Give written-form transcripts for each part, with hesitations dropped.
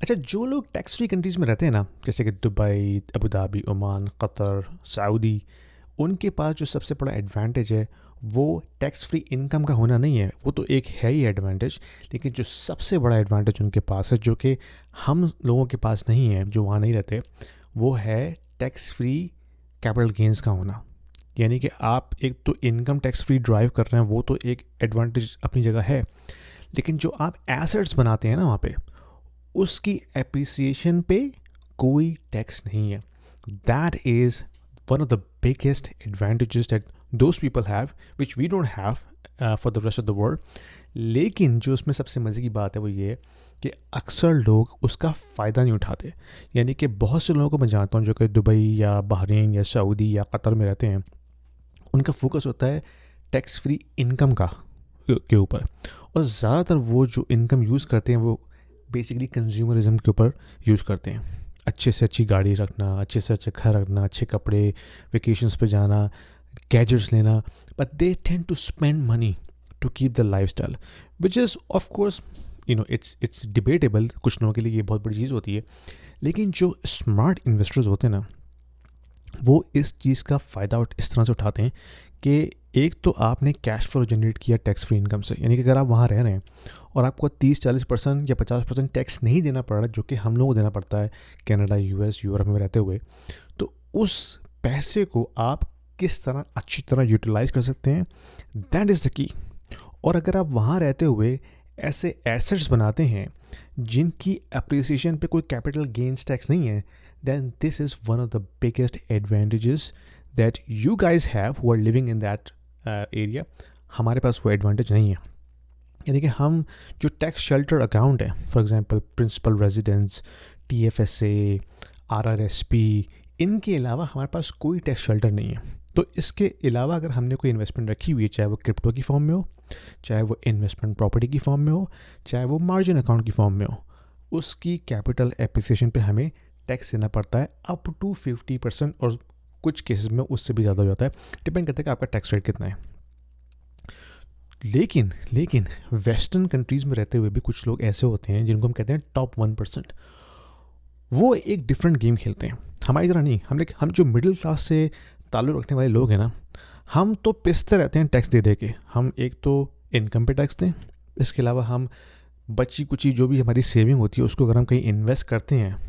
अच्छा, जो लोग टैक्स फ्री कंट्रीज़ में रहते हैं ना, जैसे कि Dubai, Abu Dhabi, Oman, Qatar, Saudi, उनके पास जो सबसे बड़ा एडवांटेज है, वो टैक्स फ्री इनकम का होना नहीं है। वो तो एक है ही एडवांटेज, लेकिन जो सबसे बड़ा एडवांटेज उनके पास है, जो कि हम लोगों के पास नहीं है, जो वहाँ नहीं रहते, वो है टैक्स फ्री कैपिटल गेंस का होना। यानी कि आप एक तो इनकम टैक्स फ्री ड्राइव कर रहे हैं, वो तो एक एडवांटेज अपनी जगह है, लेकिन जो आप एसेट्स बनाते हैं ना वहाँ पे, उसकी एप्रिसिएशन पे कोई टैक्स नहीं है। That is one of the biggest advantages that those people have which we don't have for the rest of the world. लेकिन जो उसमें सबसे मज़े की बात है वो ये है कि अक्सर लोग उसका फ़ायदा नहीं उठाते। यानी कि बहुत से लोगों को मैं जानता हूँ जो कि दुबई या बहरीन या सऊदी या कतर में रहते हैं, उनका फोकस होता है टैक्स फ्री इनकम का के ऊपर, और ज़्यादातर वो जो इनकम यूज़ करते हैं वो बेसिकली कंज्यूमरिज्म के ऊपर यूज़ करते हैं। अच्छे से अच्छी गाड़ी रखना, अच्छे से अच्छा घर रखना, अच्छे कपड़े, वेकेशंस पे जाना, गैजेट्स लेना, but they tend to spend money to keep the lifestyle, which is of course it's debatable. कुछ लोगों के लिए ये बहुत बड़ी चीज़ होती है, लेकिन जो स्मार्ट इन्वेस्टर्स होते हैं ना, वो इस चीज़ का फ़ायदा इस तरह से उठाते हैं कि एक तो आपने कैश फ्लो जनरेट किया टैक्स फ्री इनकम से। यानी कि अगर आप वहाँ रह रहे हैं और आपको 30-40% या 50% टैक्स नहीं देना पड़ रहा, जो कि हम लोगों को देना पड़ता है कनाडा, यूएस, यूरोप में रहते हुए, तो उस पैसे को आप किस तरह अच्छी तरह यूटिलाइज कर सकते हैं, दैट इज़ द की। और अगर आप वहाँ रहते हुए ऐसे एसेट्स बनाते हैं जिनकी अप्रिसिएशन पे कोई कैपिटल गेन्स टैक्स नहीं है, then this is one of the biggest advantages that you guys have who are living in that area. हमारे पास वो एडवांटेज नहीं है। यानी कि हम जो टैक्स शेल्टर अकाउंट है, for example principal residence, TFSA, RRSP, इनके अलावा हमारे पास कोई टैक्स शेल्टर नहीं है। तो इसके अलावा अगर हमने कोई इन्वेस्टमेंट रखी हुई है, चाहे वो क्रिप्टो की फॉर्म में हो, चाहे वो इन्वेस्टमेंट प्रॉपर्टी की फॉर्म में हो, चाहे वो मार्जिन अकाउंट की फॉर्म में हो, उसकी कैपिटल एप्रिसिएशन पे हमें टैक्स देना पड़ता है अप टू 50%, और कुछ केसेस में उससे भी ज़्यादा हो जाता है। डिपेंड करता है कि आपका टैक्स रेट कितना है। लेकिन वेस्टर्न कंट्रीज़ में रहते हुए भी कुछ लोग ऐसे होते हैं जिनको हम कहते हैं टॉप 1%। वो एक डिफरेंट गेम खेलते हैं, हमारी तरह नहीं। हम जो मिडिल क्लास से ताल्लुक़ रखने वाले लोग हैं ना, हम तो पिसते रहते हैं टैक्स दे दे के। हम एक तो इनकम पे टैक्स दें, इसके अलावा हम बची कुची जो भी हमारी सेविंग होती है उसको अगर हम कहीं इन्वेस्ट करते हैं,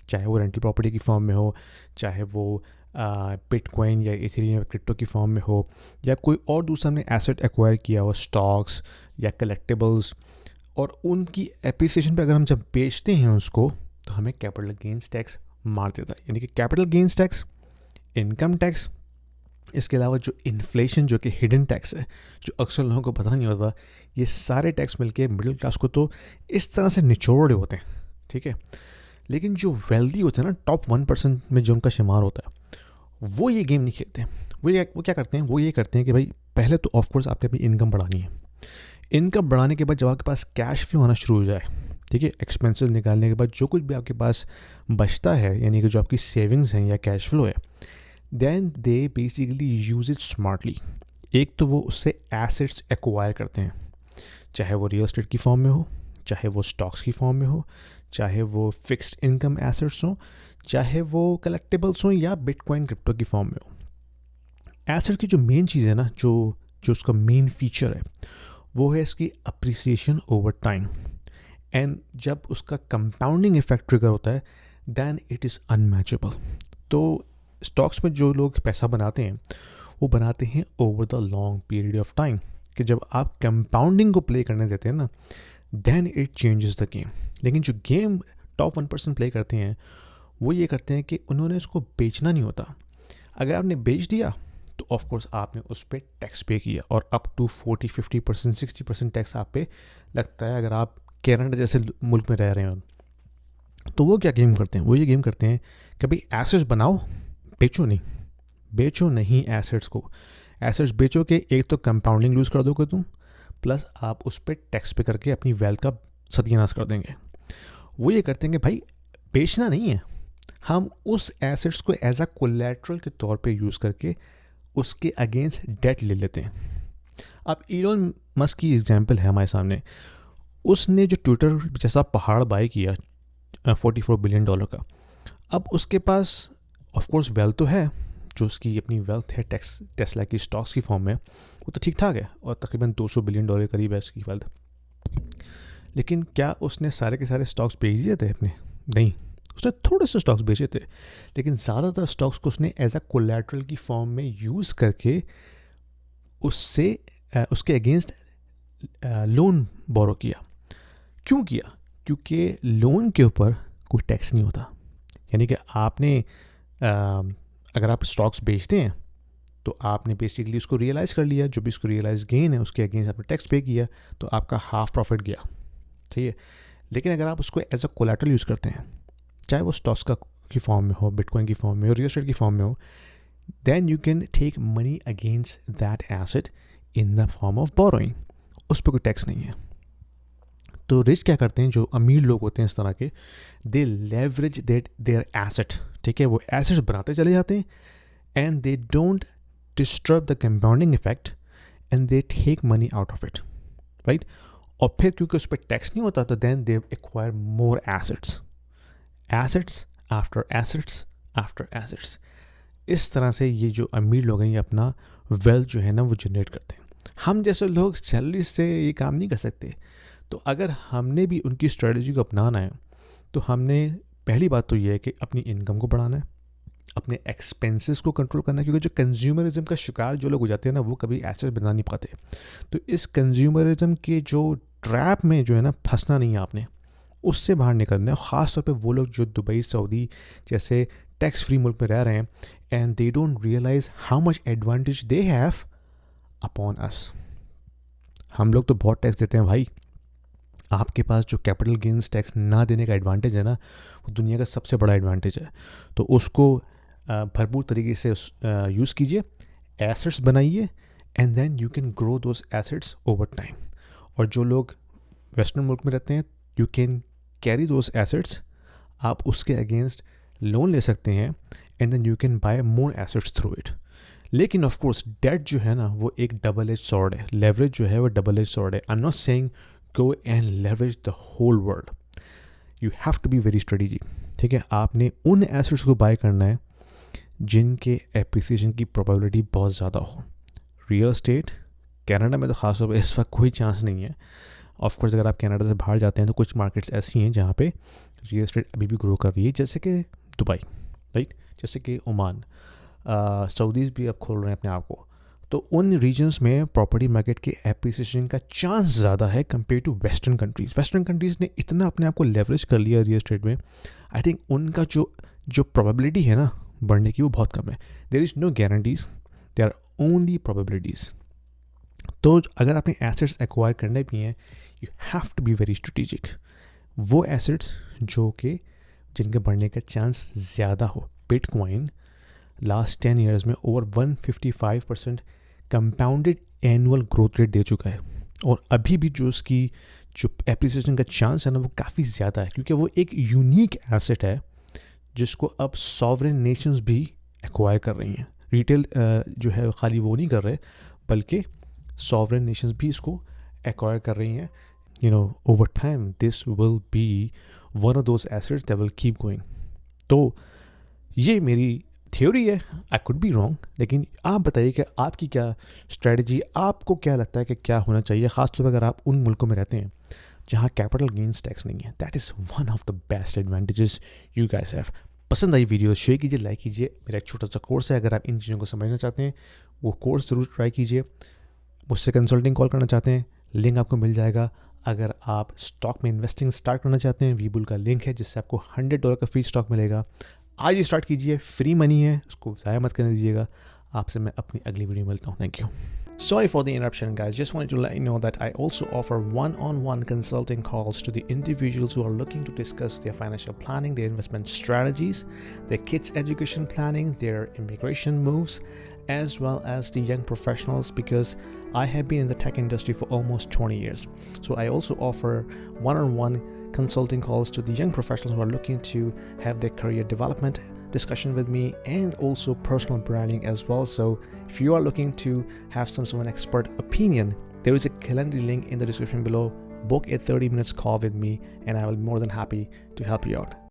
चाहे वो रेंटल प्रॉपर्टी की फॉर्म में हो, चाहे वो बिटकॉइन या इथेरियम या क्रिप्टो की फॉर्म में हो, या कोई और दूसरा हमने एसेट एक्वायर किया हो, स्टॉक्स या कलेक्टिबल्स, और उनकी एप्रिसिएशन पे अगर हम जब बेचते हैं उसको, तो हमें कैपिटल गेंस टैक्स मार देता है। यानी कि capital gains tax, income tax, इसके अलावा जो इन्फ्लेशन जो कि हिडन टैक्स है, जो अक्सर लोगों को पता नहीं होता, ये सारे टैक्स मिलके मिडिल क्लास को तो इस तरह से निचोड़ रहे होते हैं, ठीक है। लेकिन जो वेल्दी होते हैं ना, टॉप 1% में जो उनका शुमार होता है, वो ये गेम नहीं खेलते। वो क्या करते हैं, वो ये करते हैं कि भाई पहले तो ऑफकोर्स आपने अपनी इनकम बढ़ानी है। इनकम बढ़ाने के बाद जब आपके पास कैश फ्लो आना शुरू हो जाए, ठीक है, एक्सपेंसेस निकालने के बाद जो कुछ भी आपके पास बचता है, यानी कि जो आपकी सेविंग्स हैं या कैश फ्लो है, then they basically use it smartly. एक तो वो उससे एसेट्स एक्वायर करते हैं, चाहे वो रियल एस्टेट की फॉर्म में हो, चाहे वो स्टॉक्स की फॉर्म में हो, चाहे वो फिक्स्ड इनकम एसेट्स हों, चाहे वो कलेक्टिबल्स हों या बिटकॉइन क्रिप्टो की फॉर्म में हो। एसेट की जो मेन चीज़ है ना, जो उसका मेन फीचर है, वो है इसकी अप्रिसिएशन ओवर टाइम। एंड जब उसका कंपाउंडिंग इफेक्ट ट्रिगर होता है, दैन इट इज़ अनमैचेबल। तो स्टॉक्स में जो लोग पैसा बनाते हैं, वो बनाते हैं over the long period of time, कि जब आप कंपाउंडिंग को प्ले करने देते हैं ना, then it changes the game. लेकिन जो गेम टॉप 1% प्ले करते हैं, वो ये करते हैं कि उन्होंने उसको बेचना नहीं होता। अगर आपने बेच दिया तो ऑफकोर्स आपने उस पर टैक्स पे किया, और अप टू 40-50%, 60% टैक्स आप पे लगता है अगर आप कनाडा जैसे मुल्क में रह रहे हो। तो वो क्या गेम करते हैं, वो ये गेम करते हैं कि भाई एसेट्स बनाओ, बेचो नहीं एसेट्स को। एसेट्स बेचो कि एक तो कंपाउंडिंग लूज़ कर दोगे तुम, प्लस आप उस पर टैक्स पे करके अपनी वेल्थ का सत्यानाश कर देंगे। वो ये करते हैं कि भाई बेचना नहीं है, हम उस एसेट्स को एज अ कोलैटरल के तौर पे यूज़ करके उसके अगेंस्ट डेट ले लेते हैं। अब इलोन मस्क की एग्जांपल है हमारे सामने। उसने जो ट्विटर जैसा पहाड़ बाय किया $44 बिलियन का। अब उसके पास ऑफ कोर्स वेल्थ तो है, जो उसकी अपनी वेल्थ है टेस्ला की स्टॉक्स की फॉर्म में, वो तो ठीक ठाक है और तकरीबन $200 बिलियन के करीब है उसकी वेल्थ। लेकिन क्या उसने सारे के सारे स्टॉक्स बेच दिए थे अपने? नहीं, उसने थोड़े से स्टॉक्स बेचे थे, लेकिन ज़्यादातर स्टॉक्स को उसने एज अ कोलैटरल की फॉर्म में यूज़ करके उससे उसके अगेंस्ट लोन बोरो किया। क्यों किया? क्योंकि लोन के ऊपर कोई टैक्स नहीं होता। यानी कि आपने अगर आप स्टॉक्स बेचते हैं तो आपने बेसिकली उसको रियलाइज़ कर लिया, जो भी उसको रियलाइज गेन है उसके अगेंस्ट आपने टैक्स पे किया, तो आपका हाफ प्रॉफिट गया, सही है। लेकिन अगर आप उसको एज अ कोलैटरल यूज़ करते हैं, चाहे वो स्टॉक्स का की फॉर्म में हो, बिटकॉइन की फॉर्म में हो, रियल एस्टेट की फॉर्म में हो, then you can take money against that asset in the form of borrowing. उस पर कोई टैक्स नहीं है। तो रिच क्या करते हैं, जो अमीर लोग होते हैं इस तरह के, दे लेवरेज देयर एसेट, ठीक है, वो एसेट्स बनाते चले जाते हैं and they don't disturb the compounding effect and they take money out of it, right. और फिर क्योंकि उस पर टैक्स नहीं होता तो then they acquire more assets, assets after assets after assets. इस तरह से ये जो अमीर लोग हैं ये अपना वेल्थ जो है ना वो जनरेट करते हैं। हम जैसे लोग सैलरी से ये काम नहीं कर सकते। तो अगर हमने भी उनकी स्ट्रेटजी को अपनाना है तो हमने पहली बात तो ये है कि अपनी इनकम को बढ़ाना है, अपने एक्सपेंसेस को कंट्रोल करना है, क्योंकि जो कंज्यूमरिज्म का शिकार जो लोग हो जाते हैं ना वो कभी एसेट बना नहीं पाते। तो इस कंज्यूमरिज्म के जो ट्रैप में जो है ना फंसना नहीं है आपने, उससे बाहर निकलना है। ख़ास तौर पे वो लोग जो दुबई, सऊदी जैसे टैक्स फ्री मुल्क में रह रहे हैं and they don't realise how much advantage they have upon us. हम लोग तो बहुत टैक्स देते हैं भाई। आपके पास जो कैपिटल गेन्स टैक्स ना देने का एडवांटेज है ना, वो दुनिया का सबसे बड़ा एडवांटेज है। तो उसको भरपूर तरीके से यूज़ कीजिए, एसेट्स बनाइए and then you can grow those assets over time. और जो लोग वेस्टर्न मुल्क में रहते हैं, you can carry those assets, आप उसके अगेंस्ट लोन ले सकते हैं and then you can buy more assets through it. लेकिन ऑफ कोर्स डेट जो है ना वो एक डबल एज सॉर्ड है, लेवरेज जो है वो डबल एज सॉर्ड है। I am not saying go and leverage the whole world. You have to be very strategic, ठीक है। आपने उन एसेट्स को बाय करना है जिनके एप्रिसिएशन की प्रोबेबिलिटी बहुत ज़्यादा हो। रियल एस्टेट कनाडा में तो ख़ास तौर पर इस वक्त कोई चांस नहीं है। ऑफ कोर्स अगर आप कनाडा से बाहर जाते हैं तो कुछ मार्केट्स ऐसी हैं जहाँ पे रियल एस्टेट अभी भी ग्रो कर रही है, जैसे कि दुबई, राइट, जैसे कि ओमान, सऊदीज़ भी अब खोल रहे हैं अपने आप को। तो उन रीजन्स में प्रॉपर्टी मार्केट के एप्रिसिएशन का चांस ज़्यादा है compare to western countries. Western countries ने इतना अपने आप को लेवरेज कर लिया रियल एस्टेट में, आई थिंक उनका जो प्रोबेबिलिटी है ना बढ़ने की वो बहुत कम है। There is no guarantees, they are only probabilities. तो अगर आपने एसेट्स एक्वायर करने भी हैं, you have to be very strategic. वो एसेट्स जो कि जिनके बढ़ने का चांस ज़्यादा हो। बिटकॉइन लास्ट 10 ईयर्स में over 155% compounded annual growth rate दे चुका है, और अभी भी जो उसकी जो एप्रिसिएशन का चांस है ना वो काफ़ी ज़्यादा है, क्योंकि वो एक यूनिक एसेट है जिसको अब सॉवरेन नेशंस भी एक्वायर कर रही हैं। रिटेल जो है खाली वो नहीं कर रहे, बल्कि सॉवरेन नेशंस भी इसको एक्वायर कर रही हैं। You know, over time this will be one of those assets that will keep going. तो ये मेरी थ्योरी है, आई कुड बी रॉन्ग, लेकिन आप बताइए कि आपकी क्या स्ट्रेटजी, आपको क्या लगता है कि क्या होना चाहिए, ख़ासतौर पर अगर आप उन मुल्कों में रहते हैं जहाँ कैपिटल गेन्स टैक्स नहीं है। That is one of the best advantages you guys have. पसंद आई वीडियो शेयर कीजिए, लाइक कीजिए। मेरा एक छोटा सा कोर्स है, अगर आप इन चीज़ों को समझना चाहते हैं वो कोर्स ज़रूर ट्राई कीजिए। मुझसे कंसल्टिंग कॉल करना चाहते हैं, लिंक आपको मिल जाएगा। अगर आप स्टॉक में इन्वेस्टिंग स्टार्ट करना चाहते हैं, वीबुल का लिंक है जिससे आपको $100 का फ्री स्टॉक मिलेगा। आज ही स्टार्ट कीजिए, फ्री मनी है, उसको ज़ाया मत करने दीजिएगा। आपसे मैं अपनी अगली वीडियो में मिलता हूँ। Thank you. Sorry for the interruption, guys. Just wanted to let you know that I also offer one-on-one consulting calls to the individuals who are looking to discuss their financial planning, their investment strategies, their kids' education planning, their immigration moves, as well as the young professionals, because I have been in the tech industry for almost 20 years. So I also offer one-on-one consulting calls to the young professionals who are looking to have their career development discussion with me, and also personal branding as well. So if you are looking to have some sort of an expert opinion, there is a calendar link in the description below. book a 30 minutes call with me and I will be more than happy to help you out.